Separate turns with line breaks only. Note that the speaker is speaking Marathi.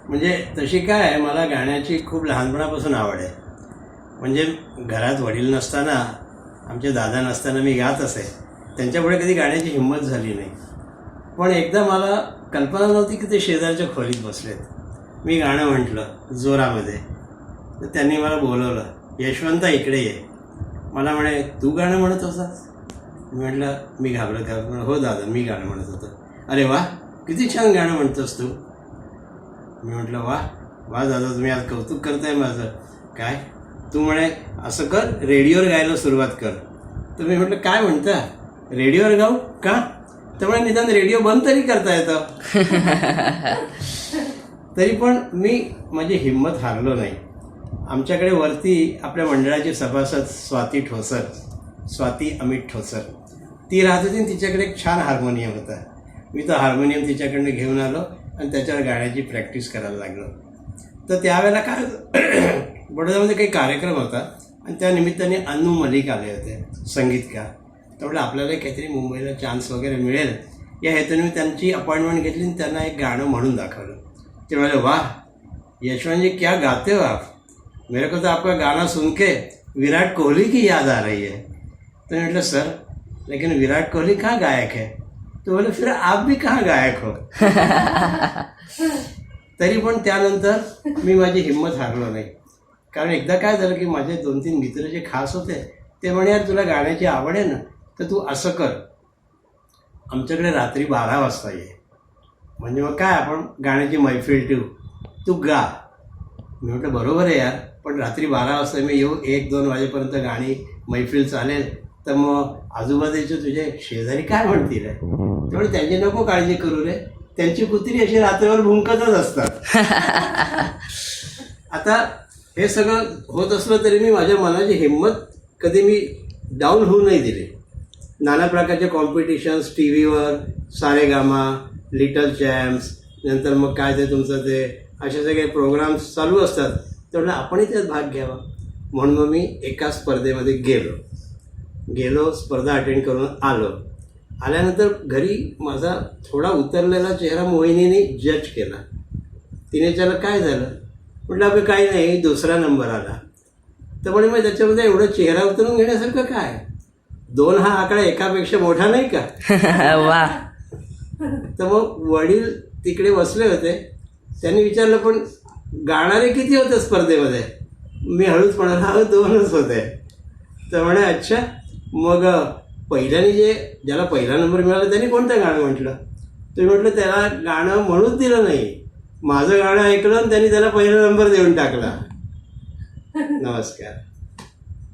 म्हणजे तशी काय आहे, मला गाण्याची खूप लहानपणापासून आवड आहे. म्हणजे घरात वडील नसताना, आमचे दादा नसताना मी गात असे. त्यांच्यापुढे कधी गाण्याची हिंमत झाली नाही. पण एकदा मला कल्पना नव्हती की ते शेजारच्या खोलीत बसलेत. मी गाणं म्हटलं जोरामध्ये, तर त्यांनी मला बोलवलं, यशवंता इकडे ये. मला म्हणे, तू गाणं म्हणत होतास? मी म्हटलं, मी घाबरत हो दादा, मी गाणं म्हणत होतो. अरे वा, किती छान गाणं म्हणतोस तू. मी म्हटलं, वा वा दादा, तुम्ही आज कौतुक करताय माझं. काय? तू म्हणे असं कर, रेडिओवर गायला सुरुवात कर. तर मी म्हटलं, काय म्हणता, रेडिओवर गाऊ का? त्यामुळे निदान रेडिओ बंद तरी करता येतं. तरी पण मी माझी हिंमत हारलो नाही. आमच्याकडे वरती आपल्या मंडळाची सभासद स्वाती अमित ठोसर, ती राहत होती. तिच्याकडे एक छान हार्मोनियम होता. मी तो हार्मोनियम तिच्याकडनं घेऊन आलो आणि त्याच्यावर गाण्याची प्रॅक्टिस करायला लागलो. तर त्यावेळेला काय बडोद्यामध्ये काही कार्यक्रम होता आणि त्या निमित्ताने अन्नू मलिक आले होते, संगीतकार. त्यामुळे आपल्याला काहीतरी मुंबईला चान्स वगैरे मिळेल या हेतूने मी त्यांची अपॉइंटमेंट घेतली आणि त्यांना एक गाणं म्हणून दाखवलं. ते म्हणाले, वाह यशवंत जी, क्या गाते हो आप, मेरे को तो आपका गाना सुन के विराट कोहली की याद आ रही है. तो म्हटलं, सर लेकिन विराट कोहली कहाँ गायक है? तो बोले, फिर आप भी कहाँ गायक हो. तरी पण त्यानंतर मी माझी हिंमत हारलो नाही. कारण एकदा काय झालं की माझे 2-3 मित्र जे खास होते ते म्हणे, यार तुला गाण्याची आवड आहे ना, तर तू असं कर, आमच्याकडे रात्री 12 वाजता ये. म्हणजे मग काय, आपण गाण्याची मैफिल ठेवू, तू गा. मी म्हटलं, बरोबर आहे यार, पण रात्री 12 वाजता मी येऊ, 1-2 वाजेपर्यंत गाणी मैफिल चालेल, तर मग आजूबाजूचे तुझे शेजारी काय म्हणतील रे? त्यामुळे त्यांची नको काळजी करू रे, त्यांची कुत्री अशी रात्रभर भुंकतच असतात. आता हे सगळं होत असलं तरी मी माझ्या मनाची हिंमत कधी मी डाऊन होऊ नाही दिली. नाना प्रकारचे कॉम्पिटिशन्स टी व्हीवर, सारेगामा, लिटल चॅम्प्स, नंतर मग काय ते तुमचं ते असे सगळे प्रोग्राम्स चालू असतात. त्यामुळे आपणही त्यात भाग घ्यावा म्हणून मग मी एका स्पर्धेमध्ये गेलो, स्पर्धा अटेंड करून आल्यानंतर घरी माझा थोडा उतरलेला चेहरा मोहिनीने जज केला. तिने त्याला, काय झालं? म्हटलं, अगं काही नाही, 2रा नंबर आला. तर म्हणे, मग त्याच्यामध्ये एवढं चेहरा उतरून घेण्यासारखं काय? 2 हा आकडा एकापेक्षा मोठा नाही का?
वा.
तर मग वडील तिकडे बसले होते. त्यांनी विचारलं, पण गाणारे किती होते स्पर्धेमध्ये? मी हळूच म्हणाला, हा 2च होते. तर म्हणे, अच्छा, मग पहिल्याने ज्याला पहिला नंबर मिळाला त्यांनी कोणतं गाणं म्हटलं? तुम्ही म्हटलं, त्याला गाणं म्हणूच दिलं नाही, माझं गाणं ऐकलं आणि त्यांनी त्याला पहिला नंबर देऊन टाकला. नमस्कार.